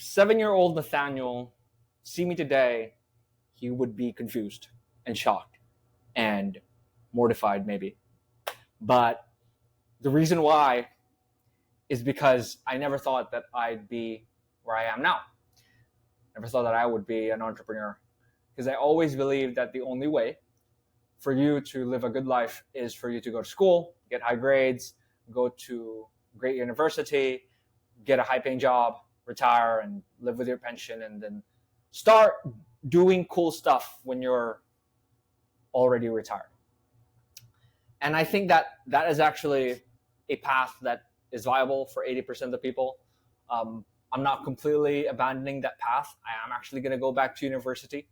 7-year-old Nathaniel see me today, he would be confused and shocked and mortified maybe. But the reason why is because I never thought that I'd be where I am now. Never thought that I would be an entrepreneur, because I always believed that the only way for you to live a good life is for you to go to school, get high grades, go to a great university, get a high-paying job, retire, and live with your pension, and then start doing cool stuff when you're already retired. And I think that that is actually a path that is viable for 80% of the people. I'm not completely abandoning that path. I am actually going to go back to university.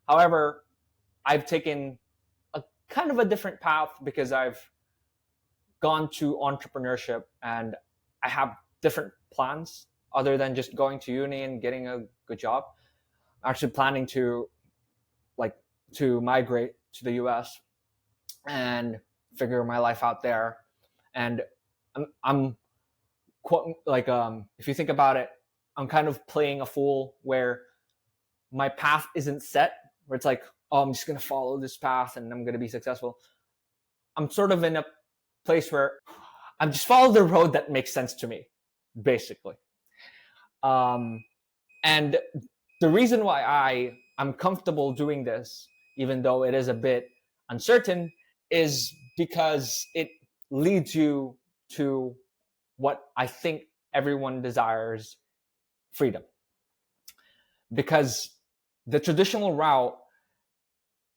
However, I've taken a kind of a different path because I've gone to entrepreneurship, and I have different plans other than just going to uni and getting a good job. I'm actually planning to migrate to the US and figure my life out there. And I'm if you think about it, I'm kind of playing a fool where my path isn't set, where it's like, oh, I'm just going to follow this path and I'm going to be successful. I'm sort of in a place where I'm just follow the road that makes sense to me, basically. And the reason why I'm comfortable doing this, even though it is a bit uncertain, is because it leads you to what I think everyone desires: freedom. Because the traditional route,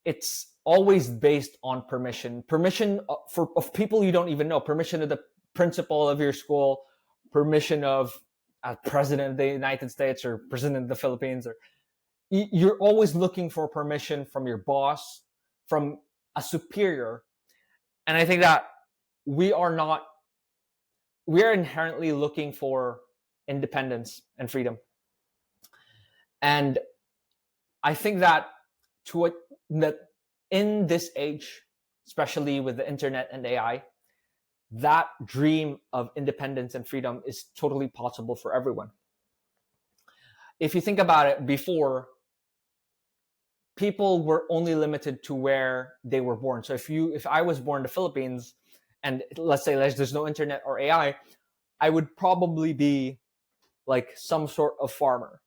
it's always based on permission of people you don't even know, permission of the principal of your school, permission of a president of the United States or president of the Philippines, or you're always looking for permission from your boss, from a superior. And I think that we are inherently looking for independence and freedom. And I think that in this age, especially with the internet and AI, that dream of independence and freedom is totally possible for everyone. If you think about it, before, people were only limited to where they were born. So if I was born in the Philippines, and let's say there's no internet or AI, I would probably be like some sort of farmer,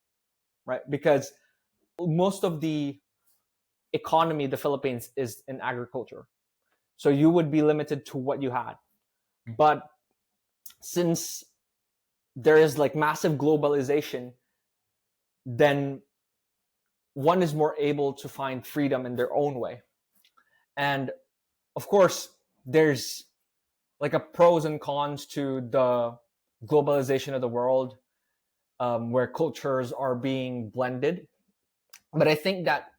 right? Because most of the economy of the Philippines is in agriculture. So you would be limited to what you had. But since there is like massive globalization, then one is more able to find freedom in their own way. And of course, there's like a pros and cons to the globalization of the world, where cultures are being blended. But I think that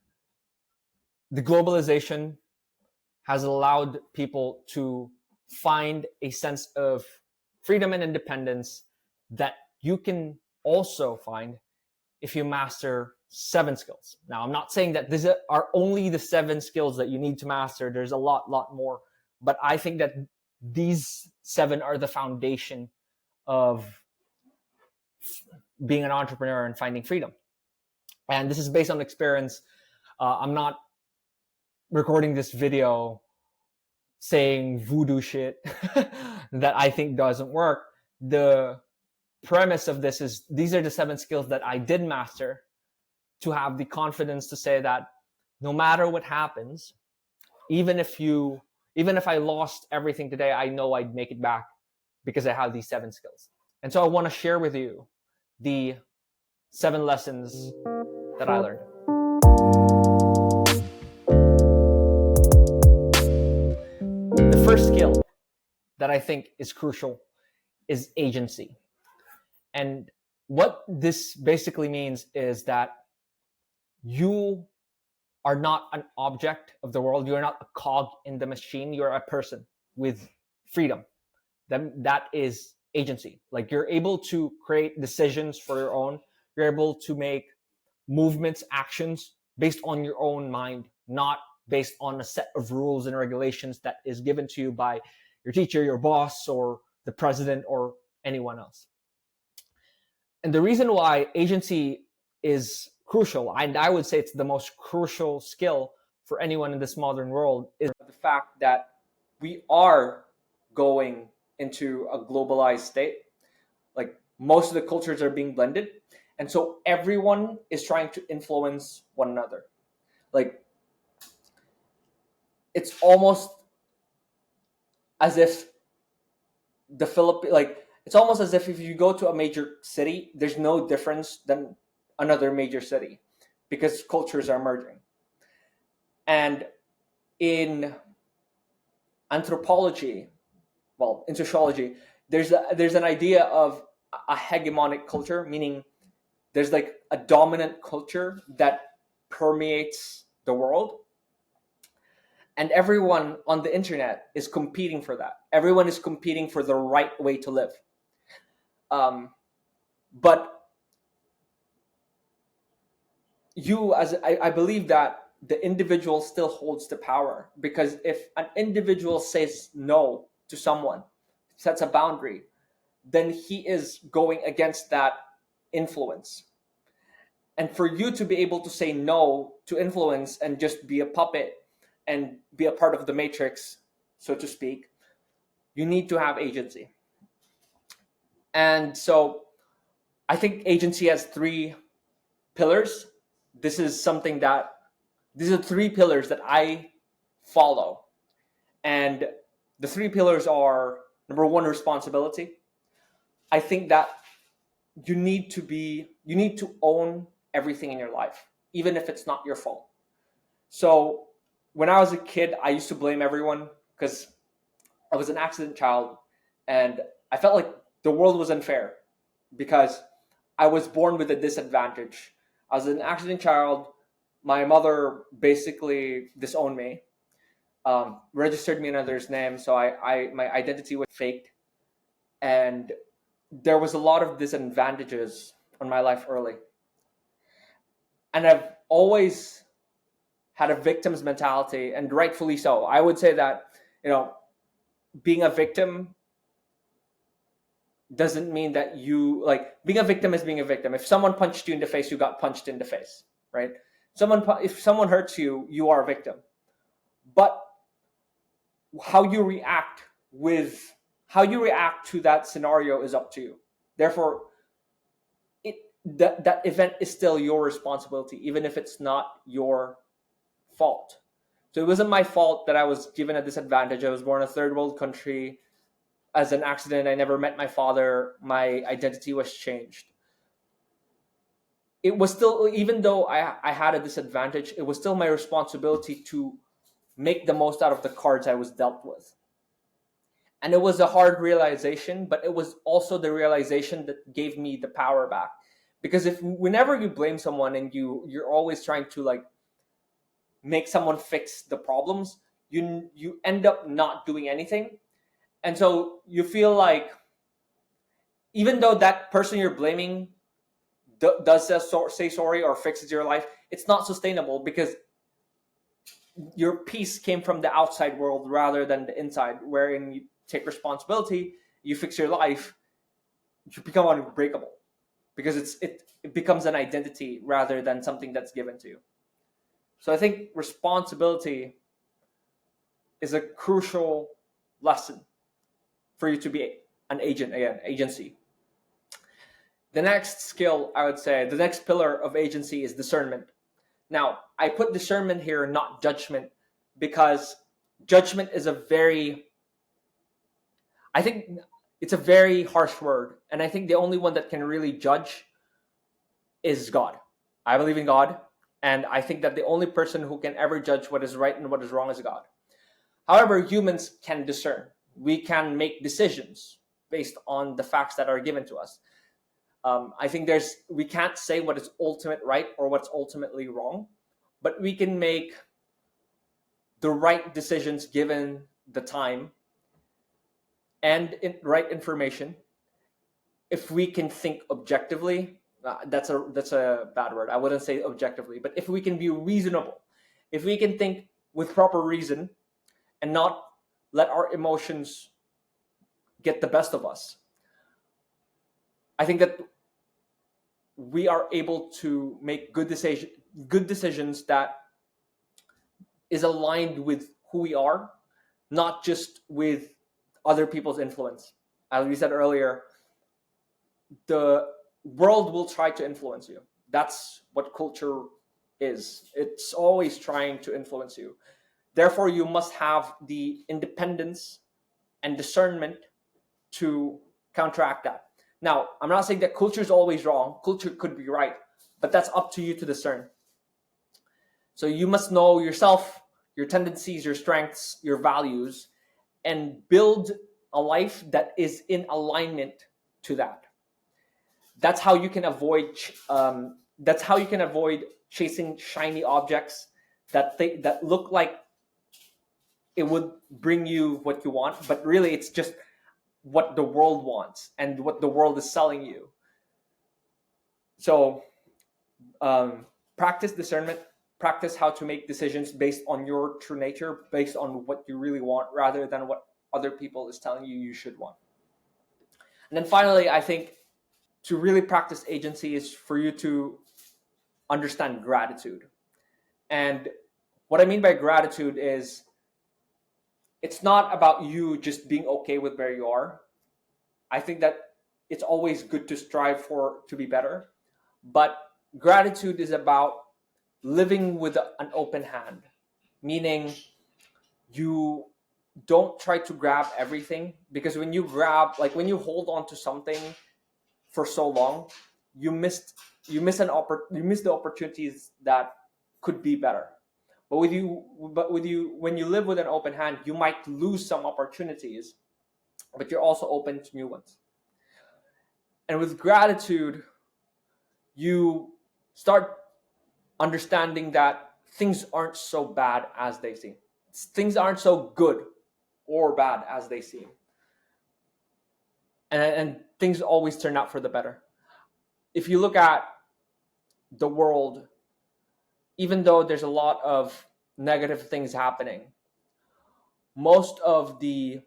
the globalization has allowed people to find a sense of freedom and independence that you can also find if you master 7 skills. Now, I'm not saying that these are only the 7 skills that you need to master. There's a lot more. But I think that these 7 are the foundation of being an entrepreneur and finding freedom. And this is based on experience. I'm not recording this video saying voodoo shit that I think doesn't work. The premise of this is these are the 7 skills that I did master to have the confidence to say that no matter what happens, even if I lost everything today, I know I'd make it back because I have these 7 skills. And so I want to share with you the 7 lessons that I learned. The first skill that I think is crucial is agency. And what this basically means is that you are not an object of the world. You're not a cog in the machine. You're a person with freedom. That is agency. Like, you're able to create decisions for your own. You're able to make movements, actions based on your own mind, not based on a set of rules and regulations that is given to you by your teacher, your boss, or the president, or anyone else. And the reason why agency is crucial, and I would say it's the most crucial skill for anyone in this modern world, is the fact that we are going into a globalized state. Like, most of the cultures are being blended. And so everyone is trying to influence one another. Like, it's almost as if the Philippines, like, it's almost as if you go to a major city, there's no difference than another major city because cultures are merging. And in anthropology, well, in sociology, there's an idea of a hegemonic culture, meaning there's like a dominant culture that permeates the world. And everyone on the internet is competing for that. Everyone is competing for the right way to live. But I believe that the individual still holds the power, because if an individual says no to someone, sets a boundary, then he is going against that influence. And for you to be able to say no to influence and just be a puppet and be a part of the matrix, so to speak, you need to have agency. And so I think agency has 3 pillars. These are 3 pillars that I follow. And the 3 pillars are: number 1, responsibility. I think that you need to own everything in your life, even if it's not your fault. So when I was a kid, I used to blame everyone because I was an accident child, and I felt like the world was unfair because I was born with a disadvantage. I was an accident child. My mother basically disowned me, registered me in another's name, so my identity was faked, and there was a lot of disadvantages on my life early. And I've always had a victim's mentality, and rightfully so. I would say that, being a victim doesn't mean that being a victim is being a victim. If someone punched you in the face, you got punched in the face, right? If someone hurts you, you are a victim. But how you react to that scenario is up to you. Therefore, that event is still your responsibility, even if it's not your fault. So it wasn't my fault that I was given a disadvantage. I was born in a third world country. As an accident, I never met my father. My identity was changed. It was still, even though I had a disadvantage, it was still my responsibility to make the most out of the cards I was dealt with. And it was a hard realization, but it was also the realization that gave me the power back. Because whenever you blame someone and you're always trying to make someone fix the problems, you end up not doing anything. And so you feel like, even though that person you're blaming does say sorry or fixes your life, it's not sustainable, because your peace came from the outside world rather than the inside, wherein you take responsibility, you fix your life, you become unbreakable, because it becomes an identity rather than something that's given to you. So I think responsibility is a crucial lesson for you to be an agent, again, agency. The next skill, I would say, the next pillar of agency is discernment. Now, I put discernment here, not judgment, because judgment is I think it's a very harsh word. And I think the only one that can really judge is God. I believe in God. And I think that the only person who can ever judge what is right and what is wrong is God. However, humans can discern. We can make decisions based on the facts that are given to us. I think we can't say what is ultimate right or what's ultimately wrong, but we can make the right decisions given the time and right information. If we can think objectively, that's a bad word. I wouldn't say objectively, but if we can be reasonable, if we can think with proper reason and not let our emotions get the best of us, I think that we are able to make good decisions that is aligned with who we are, not just with other people's influence. As we said earlier, the world will try to influence you. That's what culture is. It's always trying to influence you. Therefore, you must have the independence and discernment to counteract that. Now, I'm not saying that culture is always wrong. Culture could be right, but that's up to you to discern. So you must know yourself, your tendencies, your strengths, your values, and build a life that is in alignment to that. That's how you can avoid. That's how you can avoid chasing shiny objects that look like it would bring you what you want, but really it's just what the world wants and what the world is selling you. So practice discernment, practice how to make decisions based on your true nature, based on what you really want, rather than what other people is telling you should want. And then finally, I think to really practice agency is for you to understand gratitude. And what I mean by gratitude is it's not about you just being okay with where you are. I think that it's always good to strive to be better. But gratitude is about living with an open hand, meaning you don't try to grab everything, because when you hold on to something for so long, you miss the opportunities that could be better. But when you live with an open hand, you might lose some opportunities, but you're also open to new ones. And with gratitude, you start understanding that things aren't so bad as they seem. Things aren't so good or bad as they seem. And things always turn out for the better. If you look at the world, even though there's a lot of negative things happening, most of the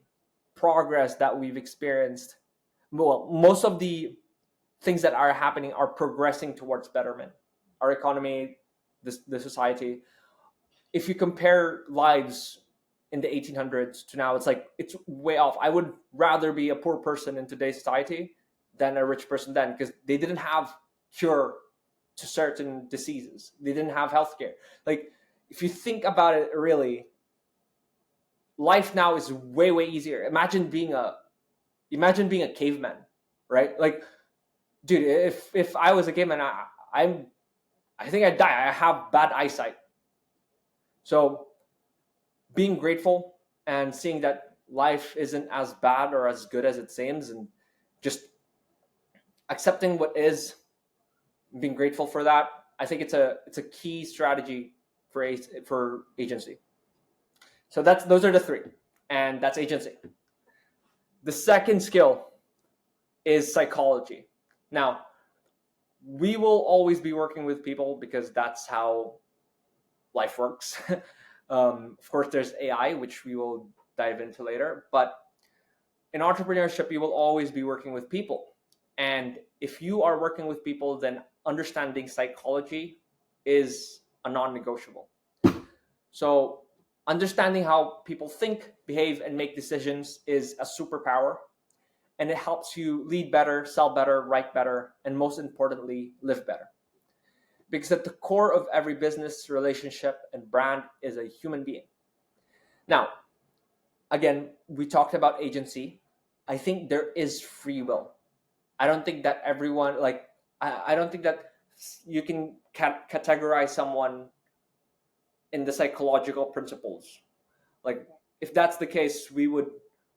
progress that we've experienced, most of the things that are happening are progressing towards betterment. Our economy, the society. If you compare lives in the 1800s to now, it's way off. I would rather be a poor person in today's society than a rich person then, because they didn't have cure to certain diseases. They didn't have healthcare. Like, if you think about it, really, life now is way, way easier. Imagine being a caveman, right? Like, dude, if I was a caveman, I think I'd die. I have bad eyesight. So being grateful and seeing that life isn't as bad or as good as it seems, and just accepting what is, being grateful for that, I think it's a key strategy for agency. So those are the three, and that's agency. The second skill is psychology. Now, we will always be working with people because that's how life works. Of course, there's AI, which we will dive into later. But in entrepreneurship, you will always be working with people. And if you are working with people, then understanding psychology is a non-negotiable. So understanding how people think, behave, and make decisions is a superpower. And it helps you lead better, sell better, write better, and most importantly, live better. Because at the core of every business, relationship, and brand is a human being. Now, again, we talked about agency. I think there is free will. I don't think that everyone, I don't think that you can categorize someone in the psychological principles. Like, if that's the case, we would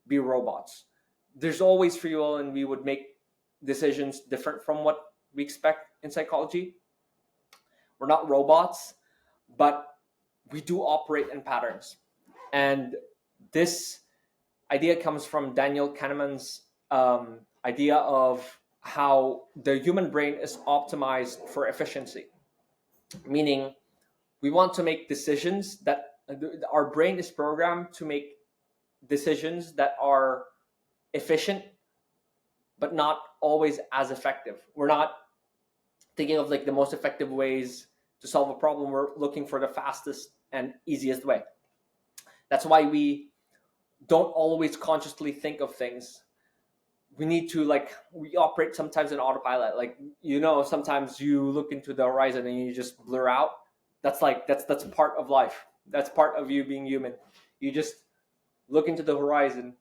be robots. There's always free will, and we would make decisions different from what we expect in psychology. We're not robots, but we do operate in patterns. And this idea comes from Daniel Kahneman's idea of how the human brain is optimized for efficiency. Meaning, we want to make decisions that our brain is programmed to make decisions that are efficient, but not always as effective. We're not thinking of like the most effective ways to solve a problem. We're looking for the fastest and easiest way. That's why we don't always consciously think of things. We need to, like, we operate sometimes in autopilot. Like, sometimes you look into the horizon and you just blur out. That's part of life. That's part of you being human. You just look into the horizon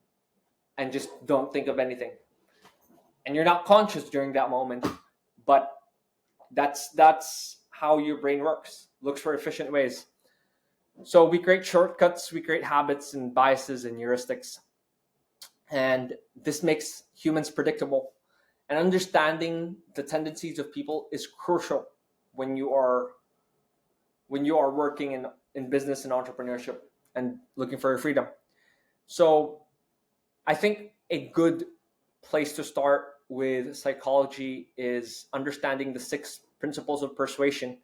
and just don't think of anything. And you're not conscious during that moment, but that's how your brain works. Looks for efficient ways. So we create shortcuts, we create habits and biases and heuristics. And this makes humans predictable. And understanding the tendencies of people is crucial when you are working in business and entrepreneurship and looking for your freedom. So I think a good place to start with psychology is understanding the 6 principles of persuasion,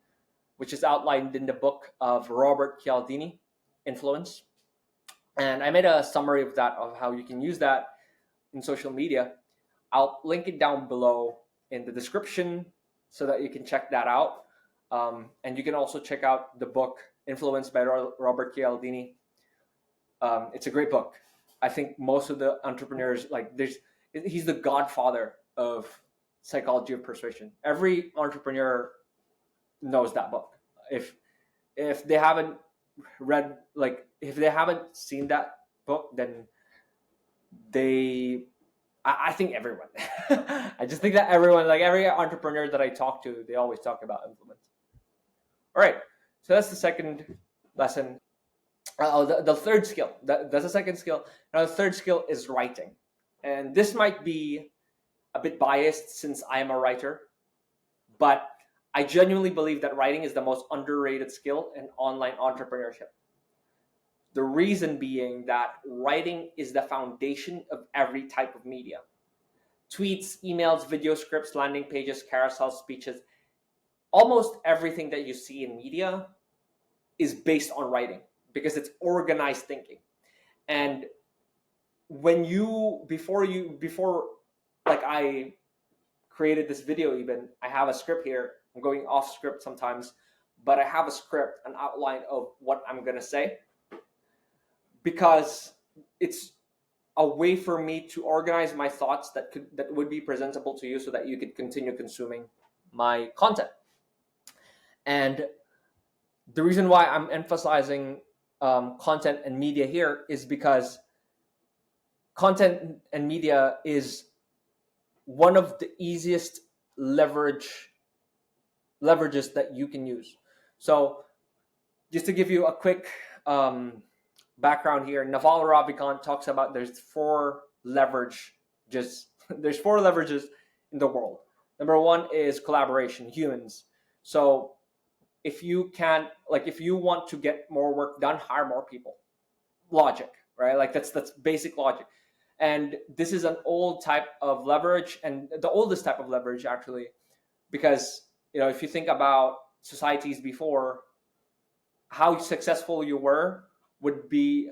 which is outlined in the book of Robert Cialdini, Influence. And I made a summary of that, of how you can use that in social media. I'll link it down below in the description so that you can check that out. And you can also check out the book Influence by Robert Cialdini. It's a great book. I think most of the entrepreneurs, he's the godfather of psychology of persuasion. Every entrepreneur knows that book. If they haven't read, if they haven't seen that book, then I think everyone. I just think that everyone, like every entrepreneur that I talk to, they always talk about influence. All right, so that's the second lesson. The third skill. That's the second skill. Now the third skill is writing, and this might be a bit biased since I am a writer, but I genuinely believe that writing is the most underrated skill in online entrepreneurship. The reason being that writing is the foundation of every type of media. Tweets, emails, video scripts, landing pages, carousel speeches, almost everything that you see in media is based on writing because it's organized thinking. And when before I created this video, even I have a script here. I'm going off script sometimes, but I have a script, an outline of what I'm going to say, because it's a way for me to organize my thoughts that would be presentable to you so that you could continue consuming my content. And the reason why I'm emphasizing content and media here is because content and media is one of the easiest leverages that you can use. So just to give you a quick background here, Naval Ravikant talks about there's 4 leverages in the world. Number 1 is collaboration, humans. So if you want to get more work done, hire more people. Logic, right? Like that's basic logic. And this is an old type of leverage, and the oldest type of leverage actually, because if you think about societies before, how successful you were would be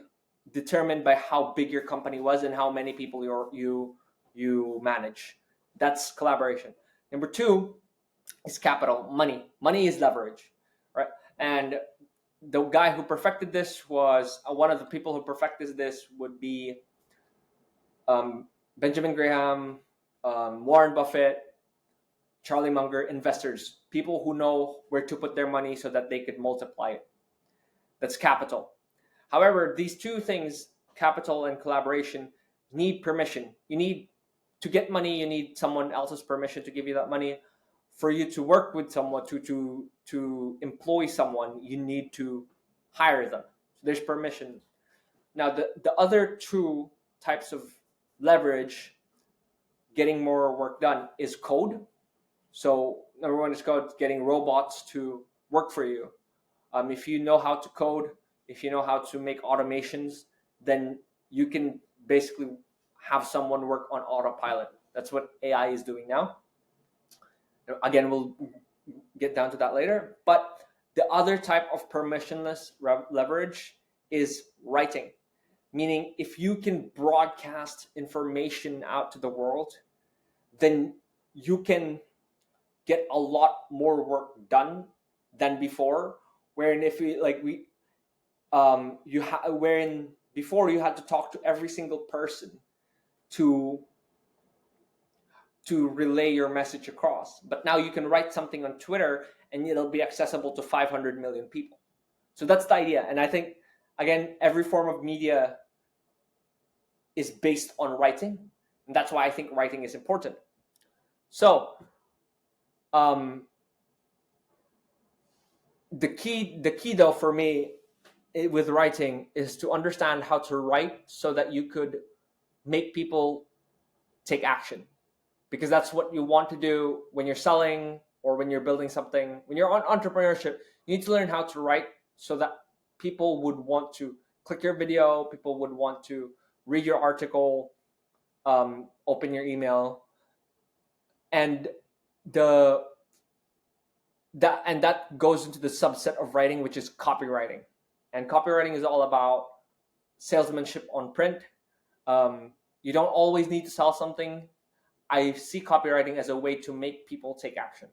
determined by how big your company was and how many people you manage. That's collaboration. Number 2 is capital, money. Money is leverage, right? And the guy who perfected this was one of the people who perfected this would be Benjamin Graham, Warren Buffett, Charlie Munger, investors, people who know where to put their money so that they could multiply it. That's capital. However, these 2 things, capital and collaboration, need permission. You need to get money, you need someone else's permission to give you that money. For you to work with someone, to employ someone, you need to hire them. So there's permission. Now, the other 2 types of leverage getting more work done is code. So number 1 is code, getting robots to work for you. If you know how to code, if you know how to make automations, then you can basically have someone work on autopilot. That's what AI is doing now. Again, we'll get down to that later. But the other type of permissionless leverage is writing. Meaning, if you can broadcast information out to the world, then you can get a lot more work done than before. Wherein if we like we wherein before you had to talk to every single person to relay your message across, but now you can write something on Twitter and it'll be accessible to 500 million people. So that's the idea. And I think, again, every form of media is based on writing, and that's why I think writing is important. So the key though for me with writing is to understand how to write so that you could make people take action, because that's what you want to do when you're selling or when you're building something. When you're on entrepreneurship, you need to learn how to write so that people would want to click your video, people would want to read your article, open your email, and that goes into the subset of writing, which is copywriting. And copywriting is all about salesmanship on print. You don't always need to sell something. I see copywriting as a way to make people take action.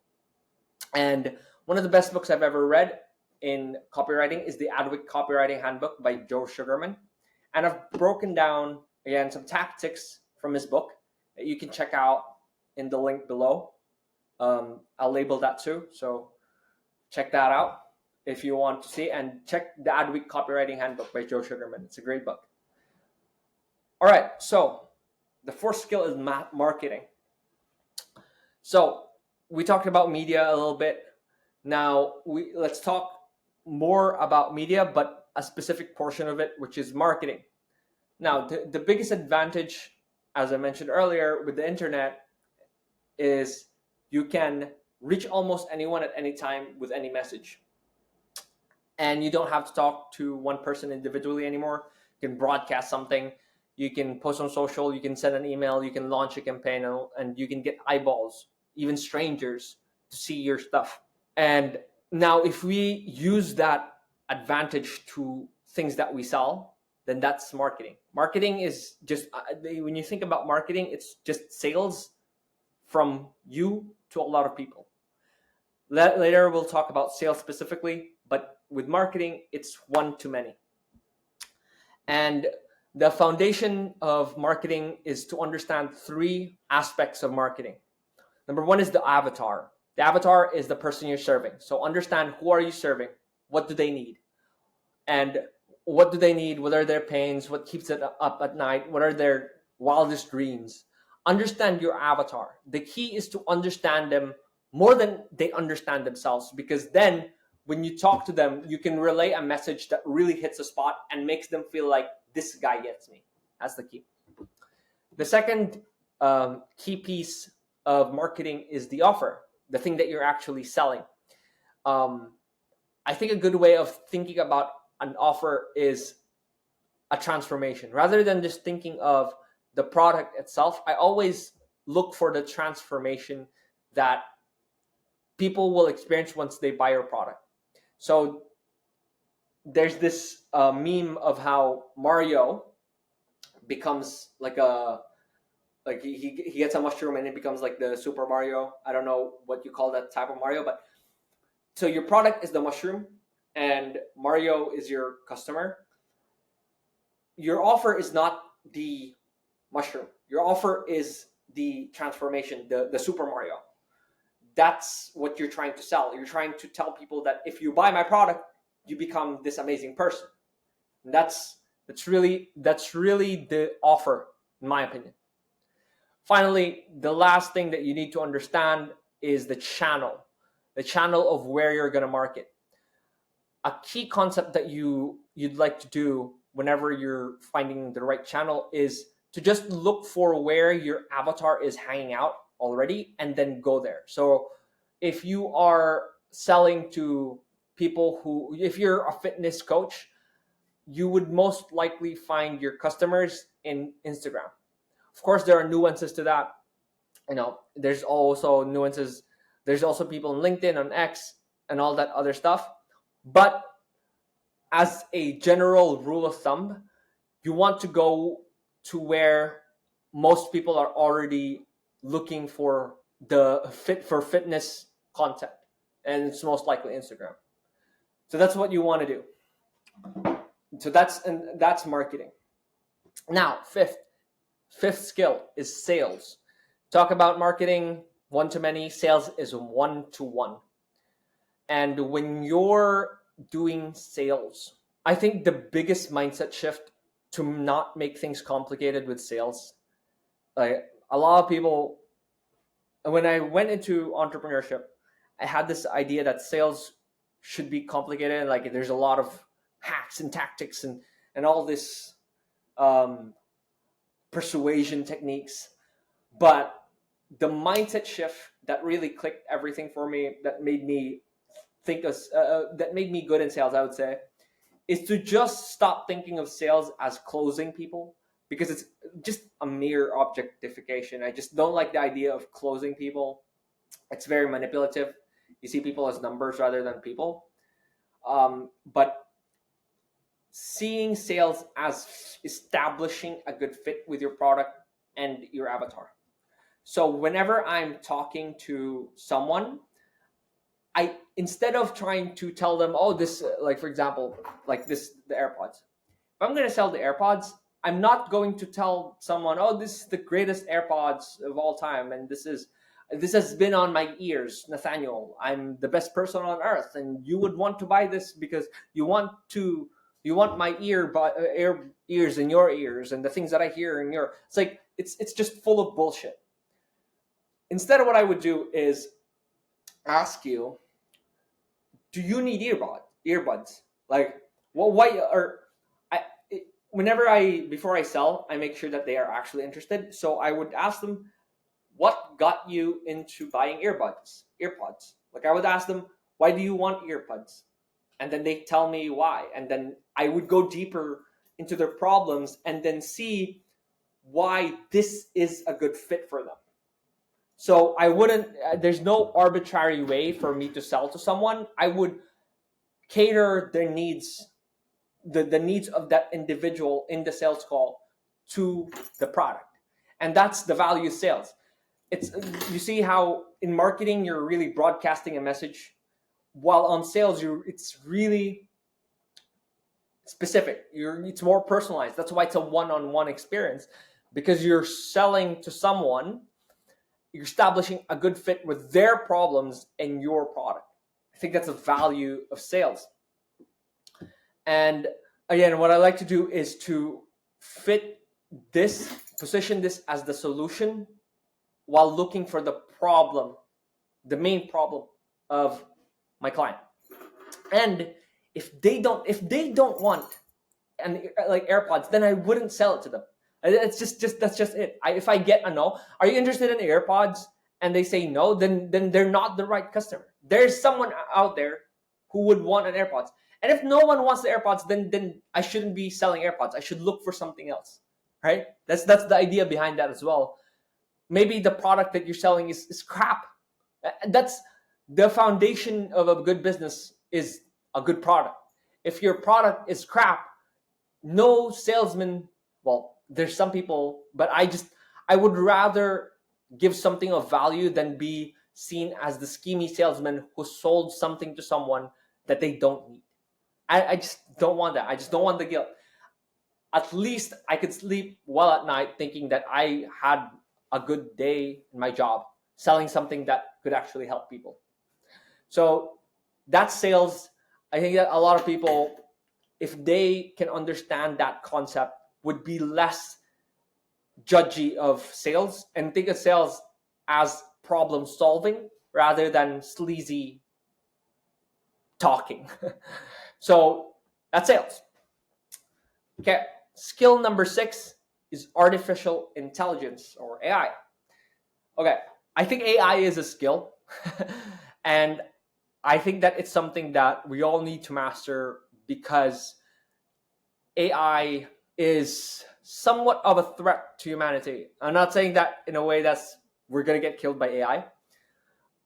And one of the best books I've ever read in copywriting is the Adweek Copywriting Handbook by Joe Sugarman. And I've broken down, again, some tactics from his book that you can check out in the link below. I'll label that too. So check that out if you want to see, and check the Adweek Copywriting Handbook by Joe Sugarman. It's a great book. All right, so the fourth skill is marketing. So we talked about media a little bit. Now let's talk more about media, but a specific portion of it, which is marketing. Now, the biggest advantage, as I mentioned earlier, with the internet is you can reach almost anyone at any time with any message. And you don't have to talk to one person individually anymore. You can broadcast something. You can post on social. You can send an email. You can launch a campaign, and you can get eyeballs, even strangers, to see your stuff. And now if we use that advantage to things that we sell, then that's marketing. Marketing is just, when you think about marketing, it's just sales from you to a lot of people. Later we'll talk about sales specifically, but with marketing, it's one to many. And the foundation of marketing is to understand three aspects of marketing. Number one is the avatar. The avatar is the person you're serving. So understand, who are you serving? What do they need? And what do they need? What are their pains? What keeps it up at night? What are their wildest dreams? Understand your avatar. The key is to understand them more than they understand themselves, because then when you talk to them, you can relay a message that really hits a spot and makes them feel like, this guy gets me. That's the key. The second key piece of marketing is the offer, the thing that you're actually selling. I think a good way of thinking about an offer is a transformation. Rather than just thinking of the product itself, I always look for the transformation that people will experience once they buy your product. So there's this meme of how Mario becomes he gets a mushroom and it becomes like the Super Mario. I don't know what you call that type of Mario, but so your product is the mushroom and Mario is your customer. Your offer is not the mushroom. Your offer is the transformation, the Super Mario. That's what you're trying to sell. You're trying to tell people that if you buy my product, you become this amazing person. And that's really the offer, in my opinion. Finally, the last thing that you need to understand is the channel of where you're going to market. A key concept that you'd like to do whenever you're finding the right channel is to just look for where your avatar is hanging out already and then go there. So if you are selling to people if you're a fitness coach, you would most likely find your customers in Instagram. Of course, there are nuances to that. There's also nuances. There's also people on LinkedIn, on X, and all that other stuff. But as a general rule of thumb, you want to go to where most people are already looking for the fit for fitness content, and it's most likely Instagram. So that's what you want to do. So that's marketing. Now, fifth skill is sales. Talk about marketing one to many, sales is one to one. And when you're doing sales, I think the biggest mindset shift to not make things complicated with sales, like a lot of people, when I went into entrepreneurship, I had this idea that sales should be complicated. Like there's a lot of hacks and tactics and all this persuasion techniques. But the mindset shift that really clicked everything for me, that made me that made me good in sales, I would say, is to just stop thinking of sales as closing people, because it's just a mere objectification. I just don't like the idea of closing people. It's very manipulative. You see people as numbers rather than people. But seeing sales as establishing a good fit with your product and your avatar. So whenever I'm talking to someone, I, instead of trying to tell them, oh, this, like for example, like this, the AirPods. If I'm going to sell the AirPods, I'm not going to tell someone, oh, this is the greatest AirPods of all time, and this has been on my ears, Nathaniel. I'm the best person on earth, and you would want to buy this because you want my ears in your ears, and the things that I hear in your. It's like it's just full of bullshit. Instead, what I would do is ask you, do you need earbuds? Like, well, why? Or before I sell, I make sure that they are actually interested. So I would ask them, what got you into buying earpods? Like I would ask them, why do you want earbuds? And then they tell me why. And then I would go deeper into their problems and then see why this is a good fit for them. So I wouldn't, there's no arbitrary way for me to sell to someone. I would cater their needs, the needs of that individual in the sales call to the product. And that's the value sales. It's, you see how in marketing, you're really broadcasting a message, while on sales, it's really specific. It's more personalized. That's why it's a one-on-one experience, because you're selling to someone, you're establishing a good fit with their problems and your product. I think that's the value of sales. And again, what I like to do is to position this as the solution while looking for the problem, the main problem of my client. And if they don't want like AirPods, then I wouldn't sell it to them. It's just that's just it. If I get a no, are you interested in AirPods? And they say no, then they're not the right customer. There's someone out there who would want an AirPods. And if no one wants the AirPods, then I shouldn't be selling AirPods. I should look for something else, right? That's the idea behind that as well. Maybe the product that you're selling is crap. That's the foundation of a good business, is a good product. If your product is crap, no salesman, well, there's some people, but I would rather give something of value than be seen as the schemy salesman who sold something to someone that they don't need. I just don't want that. I just don't want the guilt. At least I could sleep well at night thinking that I had a good day in my job, selling something that could actually help people. So that's sales. I think that a lot of people, if they can understand that concept, would be less judgy of sales and think of sales as problem solving rather than sleazy talking. So that's sales. Okay, skill number 6 is artificial intelligence, or AI. Okay, I think AI is a skill. And I think that it's something that we all need to master, because AI is somewhat of a threat to humanity. I'm not saying that in a way that's we're going to get killed by AI,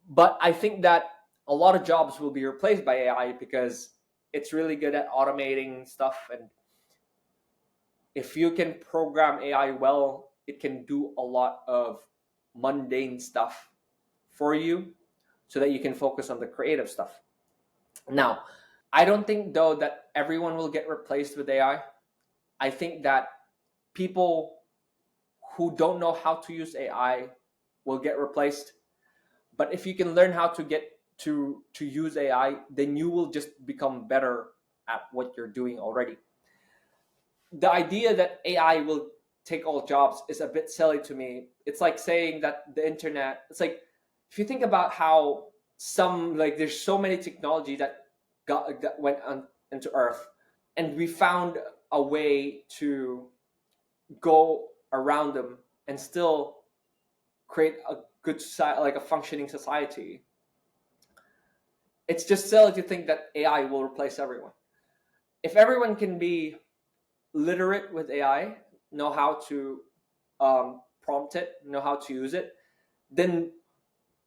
but I think that a lot of jobs will be replaced by AI because it's really good at automating stuff. And if you can program AI well, it can do a lot of mundane stuff for you so that you can focus on the creative stuff. Now, I don't think though that everyone will get replaced with AI. I think that people who don't know how to use AI will get replaced. But if you can learn how to get to use AI, then you will just become better at what you're doing already. The idea that AI will take all jobs is a bit silly to me. It's like saying that the internet, it's like, if you think about how there's so many technology that went into Earth, and we found a way to go around them and still create a good society, like a functioning society. It's just silly to think that AI will replace everyone. If everyone can be literate with AI, know how to prompt it, know how to use it, then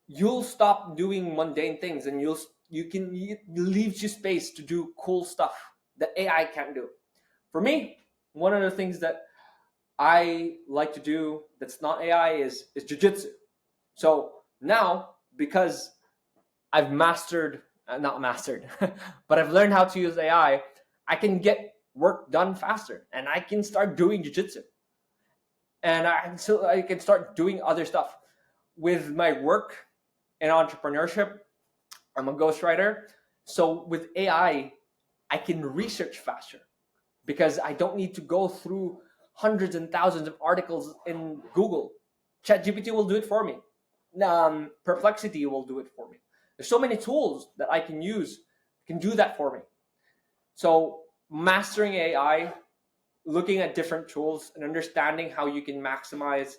you'll stop doing mundane things, and it leaves you space to do cool stuff that AI can't do. For me, one of the things that I like to do that's not AI is jujitsu. So now, because I've not mastered, but I've learned how to use AI, I can get work done faster, and I can start doing jujitsu, and I can start doing other stuff with my work in entrepreneurship. I'm a ghostwriter, so with AI, I can research faster because I don't need to go through hundreds and thousands of articles in Google. ChatGPT will do it for me. Perplexity will do it for me. There's so many tools that I can use, can do that for me. So mastering AI, looking at different tools and understanding how you can maximize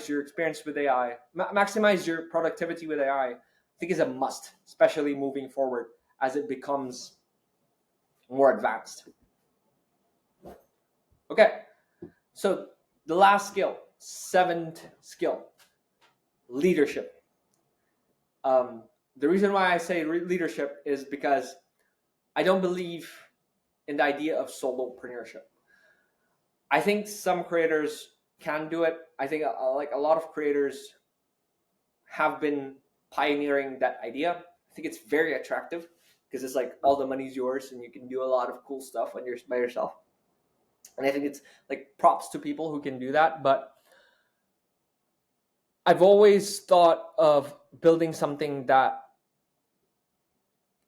your experience with AI, maximize your productivity with AI, I think is a must, especially moving forward as it becomes more advanced. Okay, so the last skill, seventh skill, leadership. The reason why I say leadership is because I don't believe in the idea of solopreneurship. I think some creators can do it. I think like a lot of creators have been pioneering that idea. I think it's very attractive because it's like all the money's yours and you can do a lot of cool stuff when you're by yourself. And I think it's like props to people who can do that. But I've always thought of building something that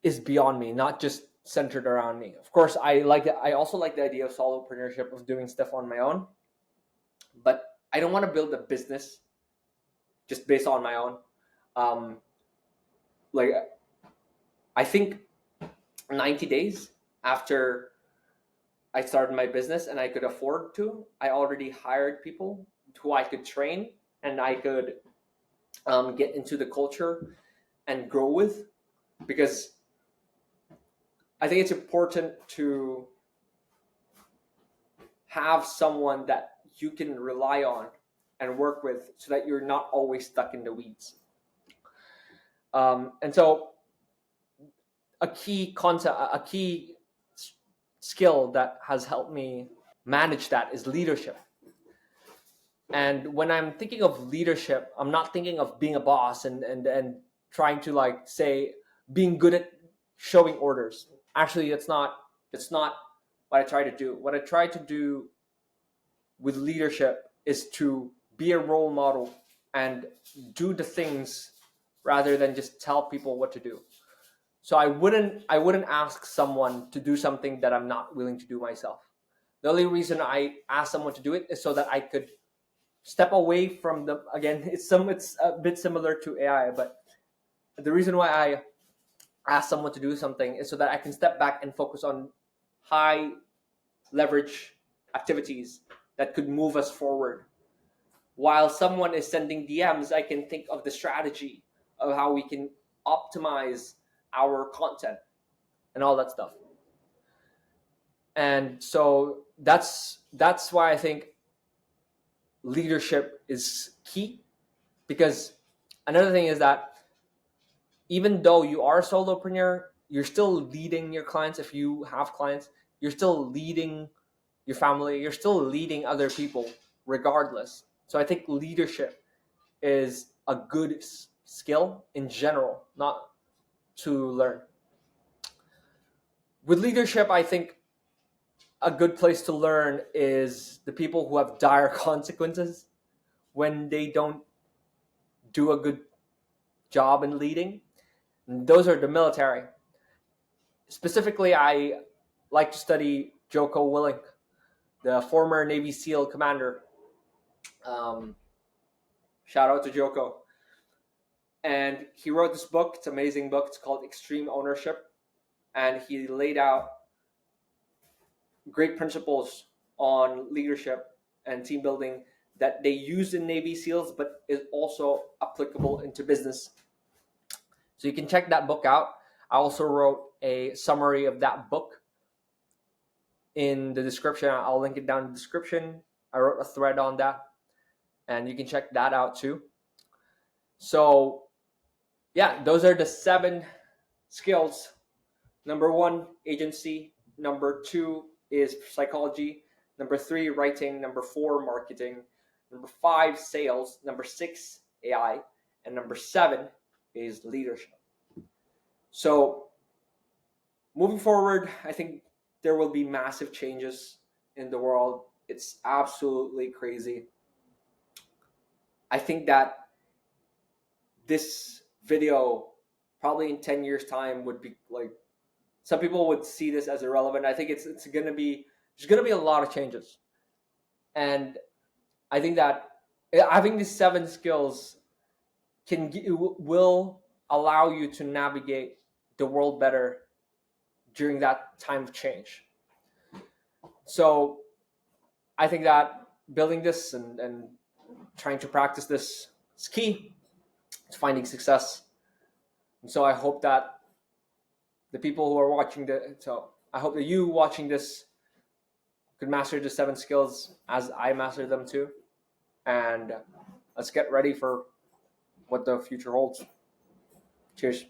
is beyond me, not just centered around me. Of course, I also like the idea of solopreneurship, of doing stuff on my own. But I don't want to build a business just based on my own. I think 90 days after I started my business and I could afford to, I already hired people who I could train and I could get into the culture and grow with, because I think it's important to have someone that you can rely on and work with so that you're not always stuck in the weeds. And so a key skill that has helped me manage that is leadership. And when I'm thinking of leadership, I'm not thinking of being a boss and trying to like say being good at showing orders. Actually, it's not what I try to do. What I try to do with leadership is to be a role model and do the things rather than just tell people what to do. So I wouldn't ask someone to do something that I'm not willing to do myself. The only reason I ask someone to do it is so that I could step away from them. Again, it's a bit similar to AI, but the reason why I ask someone to do something is so that I can step back and focus on high leverage activities that could move us forward. While someone is sending DMs, I can think of the strategy of how we can optimize our content and all that stuff. And so that's why I think leadership is key, because another thing is that even though you are a solopreneur, you're still leading your clients. If you have clients, you're still leading your family, you're still leading other people regardless. So I think leadership is a good skill in general, not to learn. With leadership, I think a good place to learn is the people who have dire consequences when they don't do a good job in leading. And those are the military. Specifically, I like to study Jocko Willink, the former Navy SEAL commander. Shout out to Jocko. And he wrote this book. It's an amazing book. It's called Extreme Ownership. And he laid out great principles on leadership and team building that they use in Navy SEALs, but is also applicable into business. So you can check that book out. I also wrote a summary of that book in the description. I'll link it down in the description. I wrote a thread on that, and you can check that out too. So yeah, those are the 7 skills. Number 1, agency. Number 2 is psychology. Number 3, writing. Number 4, marketing. Number 5, sales. Number 6, AI. And number 7 is leadership. So moving forward, I think there will be massive changes in the world. It's absolutely crazy. I think that this video probably in 10 years time would be like, some people would see this as irrelevant. I think there's going to be a lot of changes. And I think that having these 7 skills will allow you to navigate the world better during that time of change. So I think that building this and trying to practice this is key to finding success. And so I hope that the people who are watching I hope that you watching this could master the 7 skills as I mastered them too. And let's get ready for what the future holds. Cheers.